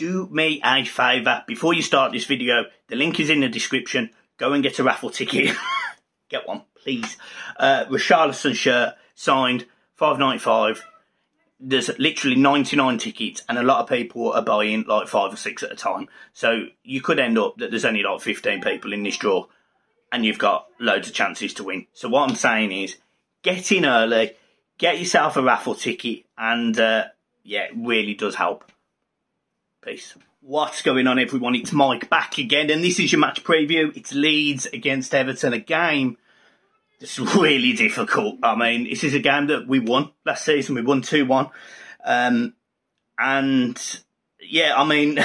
do me a favour. Before you start this video, the link is in the description. Go and get a raffle ticket. Get one, please. Richarlison shirt, signed, £5.95. There's literally 99 tickets, and a lot of people are buying like 5 or 6 at a time. So you could end up that there's only like 15 people in this draw, and you've got loads of chances to win. So what I'm saying is, get in early, get yourself a raffle ticket, and yeah, it really does help. Peace. What's going on, everyone? It's Mike back again, and this is your match preview. It's Leeds against Everton, a game that's really difficult. I mean, this is a game that we won last season. We won 2-1. And, yeah, I mean,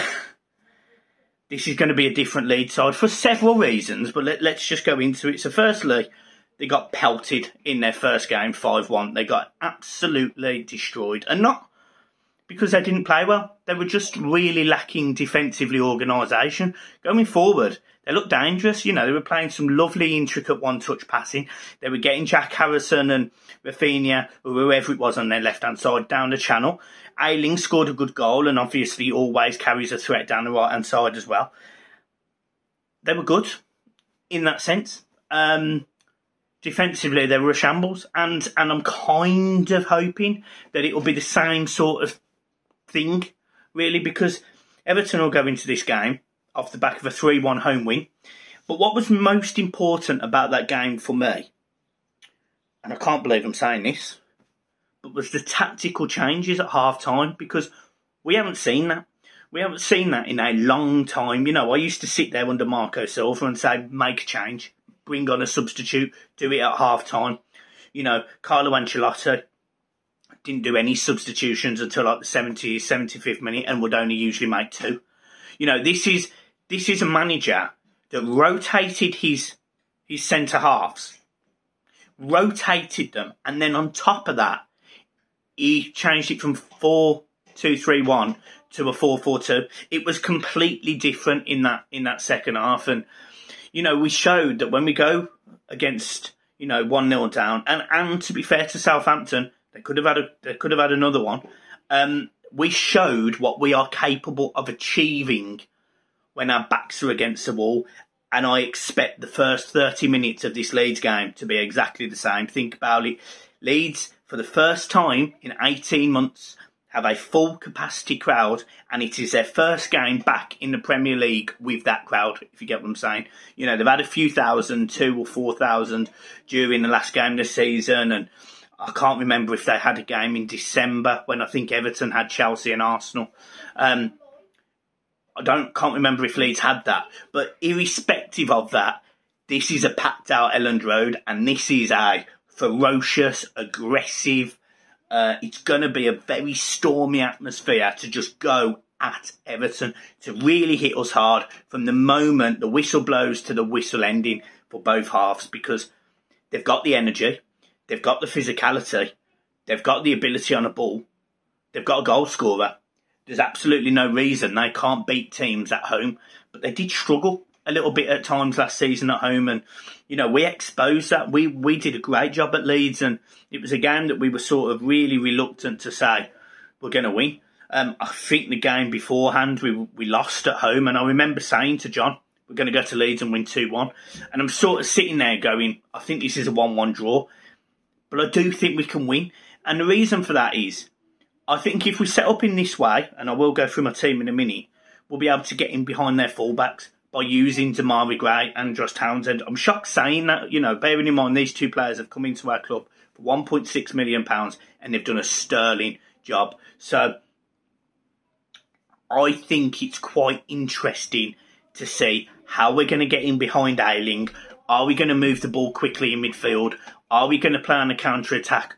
this is going to be a different Leeds side for several reasons, but let's just go into it. So, firstly, they got pelted in their first game, 5-1. They got absolutely destroyed, and not because they didn't play well. They were just really lacking defensively organisation. Going forward, they looked dangerous. You know, they were playing some lovely, intricate one-touch passing. They were getting Jack Harrison and Rafinha, or whoever it was on their left-hand side, down the channel. Ayling scored a good goal and obviously always carries a threat down the right-hand side as well. They were good in that sense. Defensively, they were a shambles. And I'm kind of hoping that it will be the same sort of thing, really, because Everton will go into this game off the back of a 3-1 home win. But what was most important about that game for me, and I can't believe I'm saying this, but was the tactical changes at half-time, because we haven't seen that. We haven't seen that in a long time. You know, I used to sit there under Marco Silva and say, make a change, bring on a substitute, do it at half-time. You know, Carlo Ancelotti didn't do any substitutions until like the 70th, 75th minute, and would only usually make 2. You know, this is a manager that rotated his centre halves, rotated them, and then on top of that, he changed it from 4-2-3-1 to a 4-4-2. It was completely different in that second half, and you know, we showed that when we go against, you know, 1-0 down, and to be fair to Southampton, they could have had another one. We showed what we are capable of achieving when our backs are against the wall, and I expect the first 30 minutes of this Leeds game to be exactly the same. Think about it. Leeds, for the first time in 18 months, have a full capacity crowd, and it is their first game back in the Premier League with that crowd, if you get what I'm saying. You know, they've had a few thousand, 2,000 or 4,000 during the last game of the season, and I can't remember if they had a game in December when I think Everton had Chelsea and Arsenal. I can't remember if Leeds had that. But irrespective of that, this is a packed out Elland Road, and this is a ferocious, aggressive, it's going to be a very stormy atmosphere to just go at Everton, to really hit us hard from the moment the whistle blows to the whistle ending for both halves, because they've got the energy. They've got the physicality. They've got the ability on a ball. They've got a goal scorer. There's absolutely no reason they can't beat teams at home. But they did struggle a little bit at times last season at home. And, you know, we exposed that. We did a great job at Leeds. And it was a game that we were sort of really reluctant to say we're going to win. I think the game beforehand, we lost at home. And I remember saying to John, we're going to go to Leeds and win 2-1. And I'm sort of sitting there going, I think this is a 1-1 draw. But I do think we can win. And the reason for that is, I think if we set up in this way, and I will go through my team in a minute, we'll be able to get in behind their fullbacks by using Damari Gray and Josh Townsend. I'm shocked saying that, you know, bearing in mind these two players have come into our club for £1.6 million and they've done a sterling job. So I think it's quite interesting to see how we're going to get in behind Ayling. Are we going to move the ball quickly in midfield? Are we going to play on a counter-attack?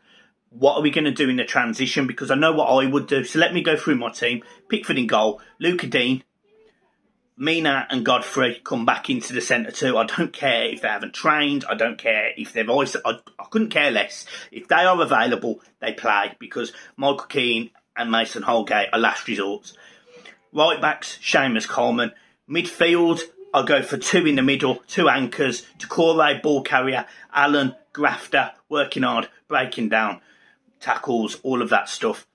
What are we going to do in the transition? Because I know what I would do. So let me go through my team. Pickford in goal. Luca Dean. Mina and Godfrey come back into the centre too. I don't care if they haven't trained. I don't care if they've always... I couldn't care less. If they are available, they play. Because Michael Keane and Mason Holgate are last resorts. Right backs, Seamus Coleman. Midfield, I'll go for 2 in the middle, 2 anchors. Decore, ball carrier. Allen, grafter, working hard, breaking down, tackles, all of that stuff.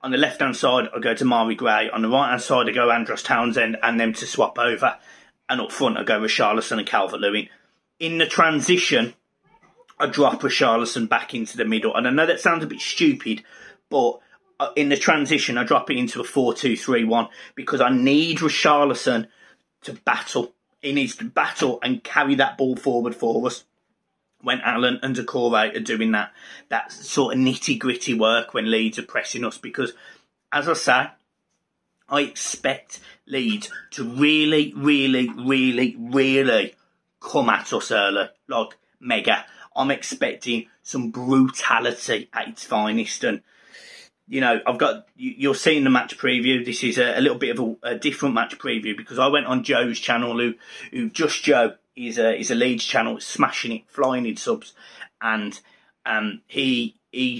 On the left-hand side, I go Damari Gray. On the right-hand side, I go Andros Townsend and them to swap over. And up front, I go Richarlison and Calvert-Lewin. In the transition, I drop Richarlison back into the middle. And I know that sounds a bit stupid, but in the transition, I drop it into a 4-2-3-1 because I need Richarlison to battle. He needs to battle and carry that ball forward for us when Allen and Decore are doing that sort of nitty-gritty work when Leeds are pressing us. Because, as I say, I expect Leeds to really, really, really, really come at us early, like mega. I'm expecting some brutality at its finest. And, you know, you're seeing the match preview. This is a little bit of a different match preview because I went on Joe's channel, who Just Joe is a Leeds channel, smashing it, flying in subs. And he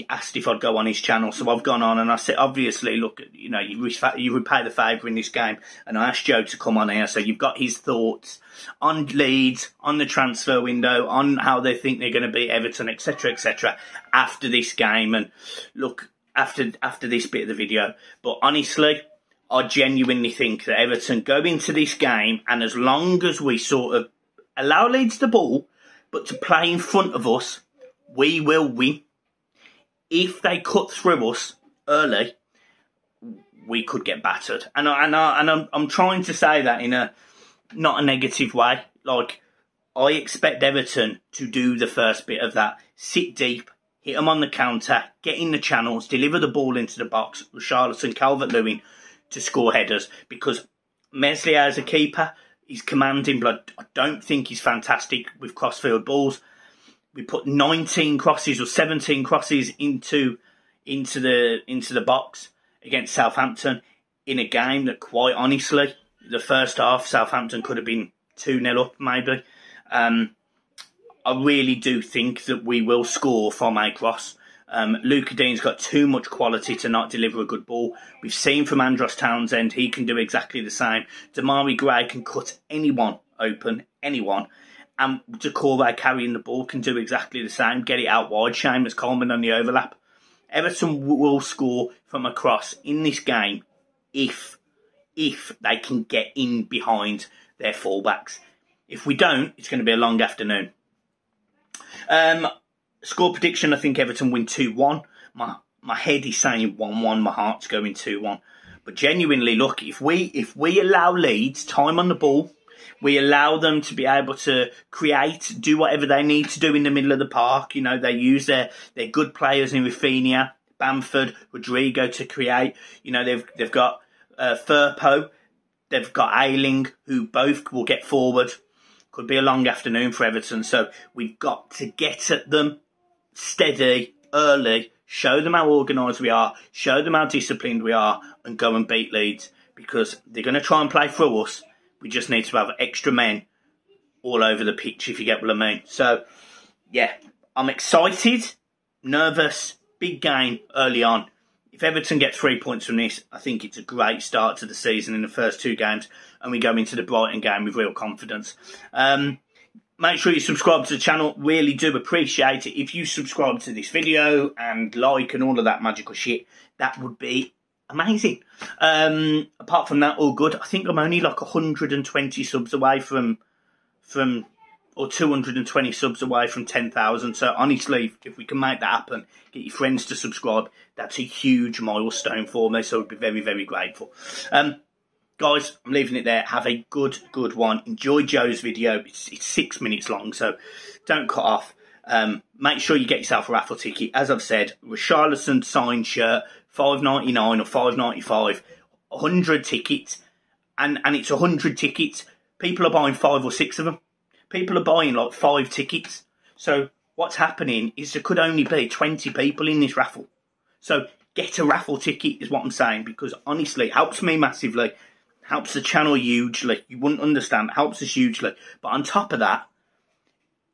asked if I'd go on his channel. So I've gone on and I said, obviously, look, you know, you repay the favour in this game. And I asked Joe to come on here. So you've got his thoughts on Leeds, on the transfer window, on how they think they're going to beat Everton, etc., after this game. And look, after this bit of the video. But honestly, I genuinely think that Everton go into this game, and as long as we sort of allow Leeds the ball, but to play in front of us, we will win. If they cut through us early, we could get battered. And I'm trying to say that in not a negative way. Like, I expect Everton to do the first bit of that. Sit deep, hit them on the counter, get in the channels, deliver the ball into the box, Richarlison, Calvert-Lewin to score headers. Because Meslier as a keeper, he's commanding blood. I don't think he's fantastic with crossfield balls. We put 19 crosses or 17 crosses into the box against Southampton in a game that, quite honestly, the first half Southampton could have been 2-0 up maybe. I really do think that we will score from a cross. Luca Dean's got too much quality to not deliver a good ball. We've seen from Andros Townsend, he can do exactly the same. Damari Gray can cut anyone open, anyone. And Decore carrying the ball can do exactly the same. Get it out wide. Seamus Coleman on the overlap. Everton will score from a cross in this game if they can get in behind their fullbacks. If we don't, it's going to be a long afternoon. Score prediction, I think Everton win 2-1. My head is saying 1-1. My heart's going 2-1. But genuinely, look, if we allow Leeds time on the ball, we allow them to be able to create, do whatever they need to do in the middle of the park. You know, they use their good players in Rafinha, Bamford, Rodrigo to create. You know, they've got Firpo, they've got Ayling, who both will get forward. Could be a long afternoon for Everton. So we've got to get at them steady, early, show them how organised we are, show them how disciplined we are, and go and beat Leeds. Because they're going to try and play through us. We just need to have extra men all over the pitch, if you get what I mean. So, yeah, I'm excited, nervous, big game early on. If Everton get 3 points from this, I think it's a great start to the season in the first two games, and we go into the Brighton game with real confidence. Make sure you subscribe to the channel. Really do appreciate it. If you subscribe to this video and like and all of that magical shit, that would be amazing. Apart from that, all good. I think I'm only like 120 subs away from or 220 subs away from 10,000. So honestly, if we can make that happen, get your friends to subscribe, that's a huge milestone for me. So I'd be very, very grateful. Guys, I'm leaving it there. Have a good one. Enjoy Joe's video. It's 6 minutes long, so don't cut off. Make sure you get yourself a raffle ticket. As I've said, Richarlison signed shirt, $5.99 or $5.95, 100 tickets, and it's 100 tickets. People are buying 5 or 6 of them. People are buying like 5 tickets. So what's happening is there could only be 20 people in this raffle. So get a raffle ticket is what I'm saying, because honestly, it helps me massively, helps the channel hugely. You wouldn't understand, it helps us hugely. But on top of that,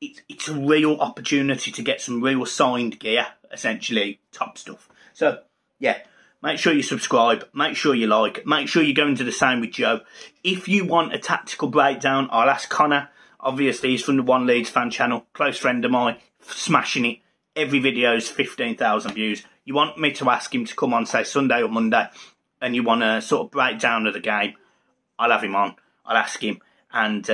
it's a real opportunity to get some real signed gear, essentially, top stuff. So, yeah, make sure you subscribe, make sure you like, make sure you go into the same with Joe. If you want a tactical breakdown, I'll ask Connor. Obviously, he's from the One Leeds fan channel, close friend of mine, smashing it. Every video is 15,000 views. you want me to ask him to come on, say, Sunday or Monday, and you want a sort of breakdown of the game, I'll have him on. I'll ask him. And,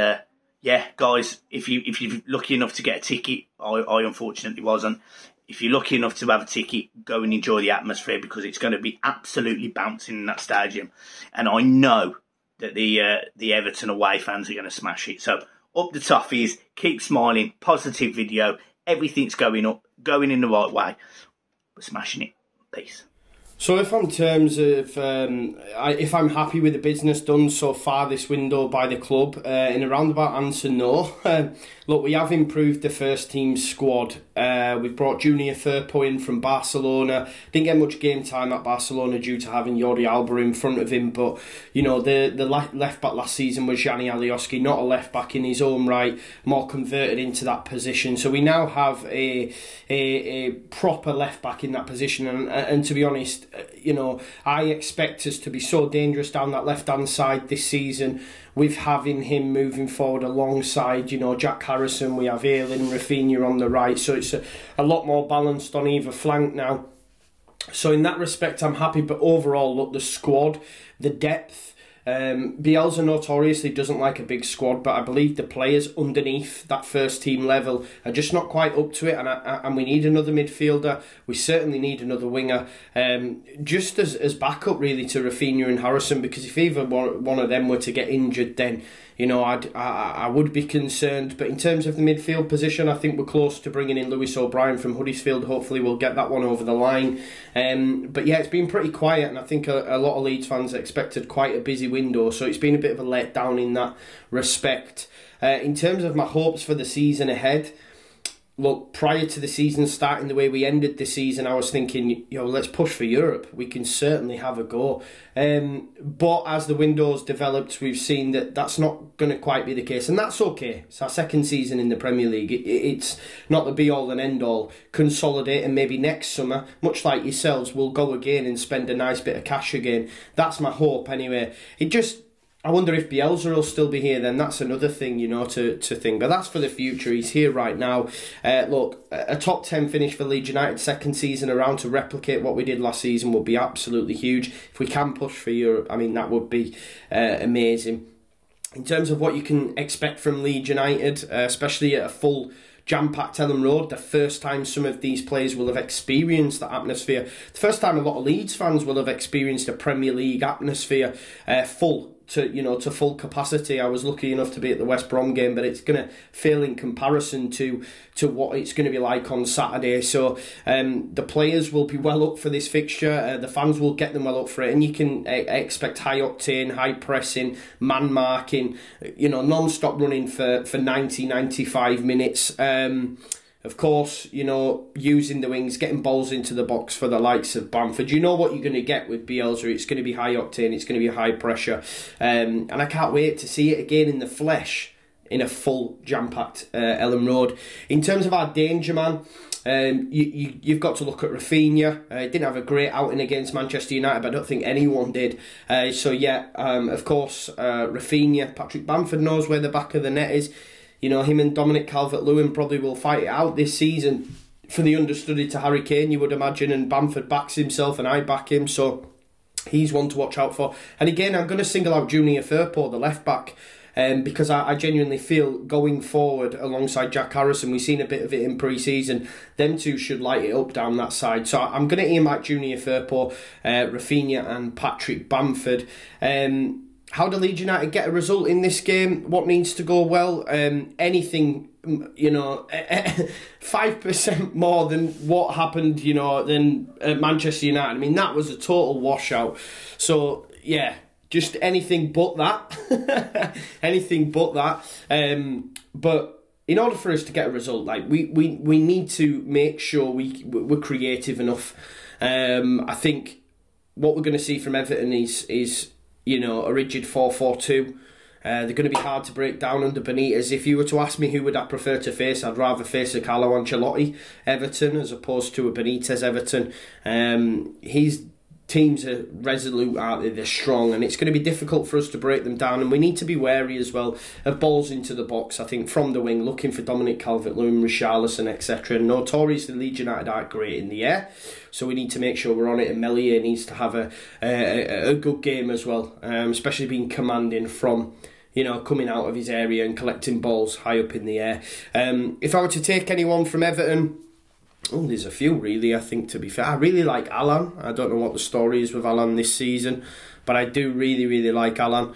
yeah, guys, if you're lucky enough to get a ticket, I unfortunately wasn't. If you're lucky enough to have a ticket, go and enjoy the atmosphere, because it's going to be absolutely bouncing in that stadium. And I know that the Everton away fans are going to smash it. So up the toffees, keep smiling, positive video, everything's going up, going in the right way. We're smashing it. Peace. So if on terms of, if I'm happy with the business done so far this window by the club, in a roundabout answer, no. Look, we have improved the first team squad. We've brought Junior Firpo in from Barcelona. Didn't get much game time at Barcelona due to having Jordi Alba in front of him, but you know, the left back last season was Gianni Alioski, not a left back in his own right, more converted into that position. So we now have a proper left back in that position, and to be honest, you know, I expect us to be so dangerous down that left hand side this season, with having him moving forward alongside, you know, Jack Harrison. We have Ayling, Rafinha on the right, so it's a lot more balanced on either flank now. So in that respect, I'm happy. But overall, look, the squad, the depth. Bielsa notoriously doesn't like a big squad, but I believe the players underneath that first team level are just not quite up to it, and we need another midfielder. We certainly need another winger, just as backup really to Rafinha and Harrison, because if either one of them were to get injured, then you know, I would be concerned. But in terms of the midfield position, I think we're close to bringing in Lewis O'Brien from Huddersfield. Hopefully we'll get that one over the line. But yeah, it's been pretty quiet, and I think a lot of Leeds fans expected quite a busy window, so it's been a bit of a letdown in that respect. In terms of my hopes for the season ahead, look, prior to the season starting the way we ended the season, I was thinking, you know, let's push for Europe. We can certainly have a go. But as the window's developed, we've seen that that's not going to quite be the case. And that's okay. It's our second season in the Premier League. It's not the be-all and end-all. Consolidate, and maybe next summer, much like yourselves, we'll go again and spend a nice bit of cash again. That's my hope anyway. I wonder if Bielsa will still be here then. That's another thing, you know, to think. But that's for the future. He's here right now. Look, a top 10 finish for Leeds United second season around to replicate what we did last season would be absolutely huge. If we can push for Europe, I mean, that would be amazing. In terms of what you can expect from Leeds United, especially at a full jam-packed Ellen Road, the first time some of these players will have experienced that atmosphere. The first time a lot of Leeds fans will have experienced a Premier League atmosphere to full capacity. I was lucky enough to be at the West Brom game, but it's going to fail in comparison to what it's going to be like on Saturday. So the players will be well up for this fixture. The fans will get them well up for it, and you can expect high octane, high pressing, man marking, you know, non-stop running for 90-95 minutes. Of course, you know, using the wings, getting balls into the box for the likes of Bamford. You know what you're going to get with Bielsa. It's going to be high octane, it's going to be high pressure. And I can't wait to see it again in the flesh in a full jam-packed Ellen Road. In terms of our danger man, you've got to look at Rafinha. He didn't have a great outing against Manchester United, but I don't think anyone did. So yeah, of course, Rafinha. Patrick Bamford knows where the back of the net is. You know, him and Dominic Calvert-Lewin probably will fight it out this season for the understudy to Harry Kane, you would imagine, and Bamford backs himself and I back him, so he's one to watch out for. And again, I'm going to single out Junior Firpo, the left-back, because I genuinely feel going forward alongside Jack Harrison, we've seen a bit of it in pre-season, them two should light it up down that side. So I'm going to earmark Junior Firpo, Rafinha and Patrick Bamford. How do Leeds United get a result in this game? What needs to go well? Anything, you know, 5% more than what happened, you know, than at Manchester United. I mean, that was a total washout. So, yeah, just anything but that. Anything but that. But in order for us to get a result, like we need to make sure we're creative enough. I think what we're going to see from Everton is you know, a rigid 4-4-2. They're going to be hard to break down under Benitez. If you were to ask me who would I prefer to face, I'd rather face a Carlo Ancelotti Everton as opposed to a Benitez Everton. He's teams are resolute out there, they're strong, and it's going to be difficult for us to break them down, and we need to be wary as well of balls into the box, I think, from the wing, looking for Dominic Calvert-Lewin, Richarlison, etc. Notoriously, Leeds United aren't great in the air, so we need to make sure we're on it, and Meslier needs to have a good game as well, especially being commanding from, you know, coming out of his area and collecting balls high up in the air. If I were to take anyone from Everton, there's a few really, I think, to be fair. I really like Alan. I don't know what the story is with Alan this season, but I do really like Alan.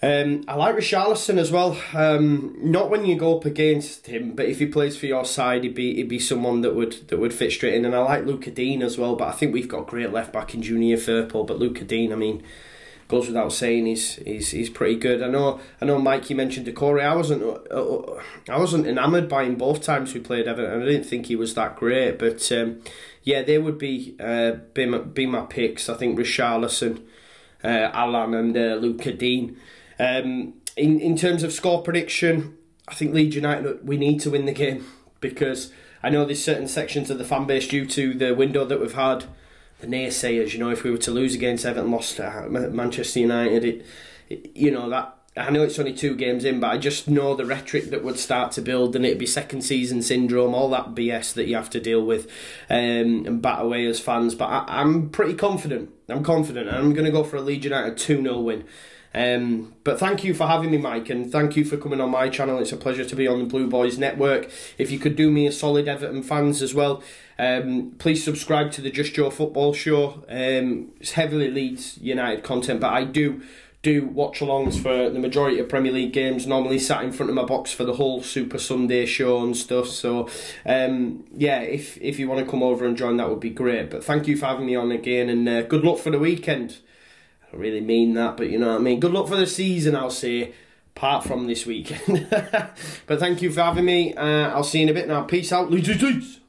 I like Richarlison as well. Not when you go up against him, but if he plays for your side, he'd be someone that would fit straight in. And I like Luca Dean as well, but I think we've got a great left back in Junior Firpo. But Luca Dean, I mean, goes without saying, he's pretty good. I know, Mike, you mentioned Decore. I wasn't enamoured by him both times we played Everton. I didn't think he was that great, but yeah, they would be my picks. I think Richarlison, Alan, and Luca Dean. In terms of score prediction, I think Leeds United, we need to win the game, because I know there's certain sections of the fan base, due to the window that we've had, the naysayers, you know, if we were to lose against Everton, lost to Manchester United, you know, that, I know it's only 2 games in, but I just know the rhetoric that would start to build, and it'd be second season syndrome, all that BS that you have to deal with and bat away as fans. But I'm pretty confident. I'm confident, and I'm going to go for a Leeds United 2-0 win. But thank you for having me, Mike, and thank you for coming on my channel. It's a pleasure to be on the Blue Boys Network. If you could do me a solid, Everton fans as well, please subscribe to the Just Your Football Show. It's heavily Leeds United content, but I do watch-alongs for the majority of Premier League games, normally sat in front of my box for the whole Super Sunday show and stuff. So yeah, if you want to come over and join, that would be great. But thank you for having me on again, and good luck for the weekend. I don't really mean that, but you know what I mean. Good luck for the season, I'll say, apart from this weekend. But thank you for having me. I'll see you in a bit now. Peace out, Leeds.